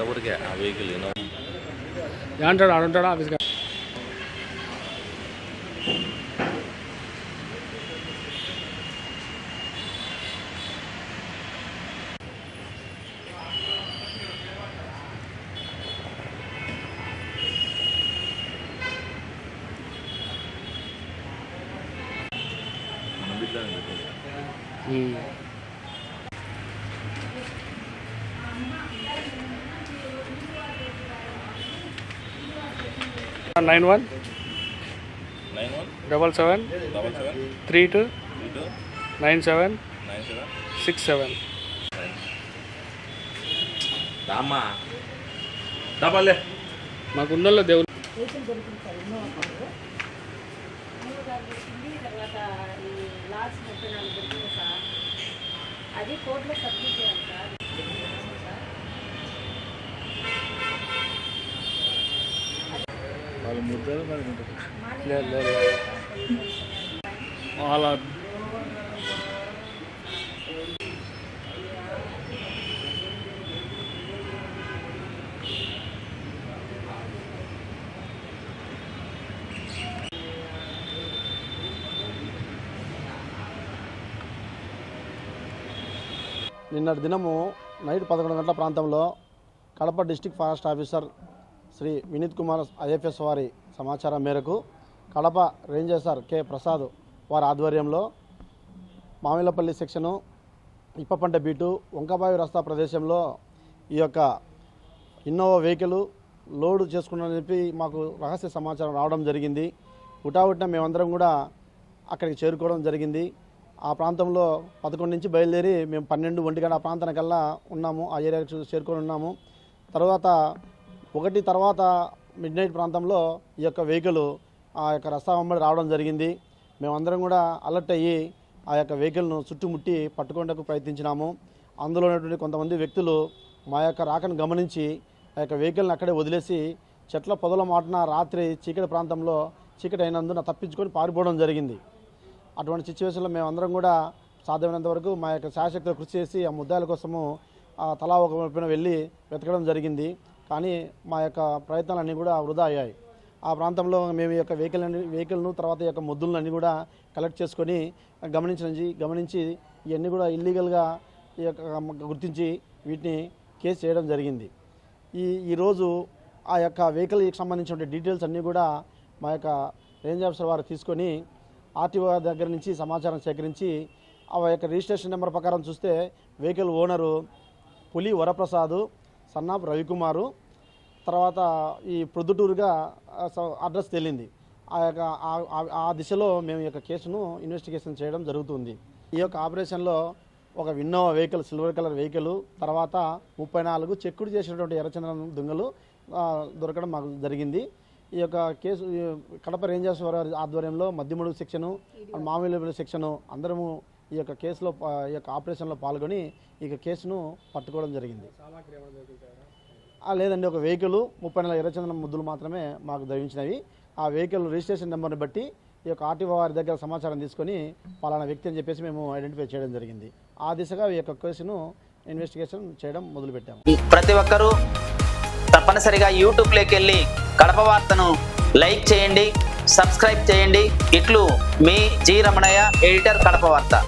అంతవరకే ఆ వెహికల్ ఏమంటాడు ఆడుంటాడా ఆఫీస్గా మన బిడ్డ 91 77 32 97 67 రామ్మా డబ్బలే మాకు ఉందల్లో దేవుడు అది కోర్టులో సబ్మిట్ చేయాలి సార్. వాళ్ళ ముద్దలు లేదు వాళ్ళ నిన్నటి దినము నైట్ 11 గంటల ప్రాంతంలో Kadapa district forest officer Shri Vineeth Kumar IFS వారి సమాచారం మేరకు కడప రేంజర్ కె ప్రసాద్ వారి ఆధ్వర్యంలో మామిలపల్లి సెక్షను ఇప్పపంట బీటు వంకబావి రస్తా ప్రదేశంలో ఈ యొక్క ఇన్నోవా వెహికల్ లోడ్ చేసుకున్నారని చెప్పి మాకు రహస్య సమాచారం రావడం జరిగింది. హుటాహుటిన మేమందరం కూడా అక్కడికి చేరుకోవడం జరిగింది. ఆ ప్రాంతంలో 11 నుంచి బయలుదేరి మేము 12 ఒంటి గంట ఆ ప్రాంతానికల్లా ఉన్నాము. ఆ ఏరియాకి చేరుకొని ఉన్నాము. తర్వాత 1 తర్వాత మిడ్ నైట్ ప్రాంతంలో ఈ యొక్క వెహికల్ ఆ యొక్క రస్తా వెంబడి రావడం జరిగింది. మేమందరం కూడా అలర్ట్ అయ్యి ఆ యొక్క వెహికల్ను చుట్టుముట్టి పట్టుకోవడానికి ప్రయత్నించినాము. అందులో ఉన్నటువంటి కొంతమంది వ్యక్తులు మా యొక్క రాకను గమనించి ఆ యొక్క వెహికల్ని అక్కడే వదిలేసి చెట్ల పొదల మాటన రాత్రి చీకటి ప్రాంతంలో చీకటి అయినందున తప్పించుకొని పారిపోవడం జరిగింది. అటువంటి సిచ్యువేషన్లో మేమందరం కూడా సాధ్యమైనంత వరకు మా యొక్క శాయశక్తిలో కృషి చేసి ఆ ముద్దాయిల కోసము తలా ఒక వైపున వెళ్ళి వెతకడం జరిగింది. కానీ మా యొక్క ప్రయత్నాలన్నీ కూడా వృధా అయ్యాయి. ఆ ప్రాంతంలో మేము ఈ యొక్క వెహికల్ను తర్వాత ఈ యొక్క ముద్దులన్నీ కూడా కలెక్ట్ చేసుకొని గమనించి ఇవన్నీ కూడా ఇల్లీగల్గా ఈ యొక్క గుర్తించి వీటిని కేసు చేయడం జరిగింది. ఈరోజు ఆ యొక్క వెహికల్కి సంబంధించిన డీటెయిల్స్ అన్నీ కూడా మా యొక్క రేంజ్ ఆఫీసర్ వారు తీసుకొని ఆర్టీఓ దగ్గర నుంచి సమాచారం సేకరించి ఆ యొక్క రిజిస్ట్రేషన్ నెంబర్ ప్రకారం చూస్తే వెహికల్ ఓనరు పులి వరప్రసాద్ సన్నాప్ రవికుమారు, తర్వాత ఈ ప్రొద్దుటూరుగా అడ్రస్ తేలింది. ఆ దిశలో మేము ఈ యొక్క కేసును ఇన్వెస్టిగేషన్ చేయడం జరుగుతుంది. ఈ యొక్క ఆపరేషన్లో ఒక Innova vehicle silver colour vehicle, తర్వాత 34 చెక్కుడు చేసినటువంటి ఎర్రచందనం దుంగలు దొరకడం మాకు జరిగింది. ఈ యొక్క కేసు కడప రేంజర్స్ వారి ఆధ్వర్యంలో మద్దిమడుగు సెక్షను, మామిలపల్లి సెక్షను అందరము ఈ యొక్క కేసులో ఈ యొక్క ఆపరేషన్లో పాల్గొని ఈ కేసును పట్టుకోవడం జరిగింది. లేదండి, ఒక వెహికల్ 34 ఎర్రచందనం ముద్దులు మాత్రమే మాకు ధరించినవి. ఆ వెహికల్ రిజిస్ట్రేషన్ నెంబర్ని బట్టి ఈ యొక్క ఆర్టీఓ వారి దగ్గర సమాచారం తీసుకొని పలానా వ్యక్తి అని చెప్పేసి మేము ఐడెంటిఫై చేయడం జరిగింది. ఆ దిశగా ఈ యొక్క కేసును ఇన్వెస్టిగేషన్ చేయడం మొదలుపెట్టాము. ప్రతి ఒక్కరూ తప్పనిసరిగా యూట్యూబ్లోకి వెళ్ళి కడప వార్తను లైక్ చేయండి, సబ్స్క్రైబ్ చేయండి. ఇట్లు మీ జి రమణయ్య, ఎడిటర్, కడప వార్త.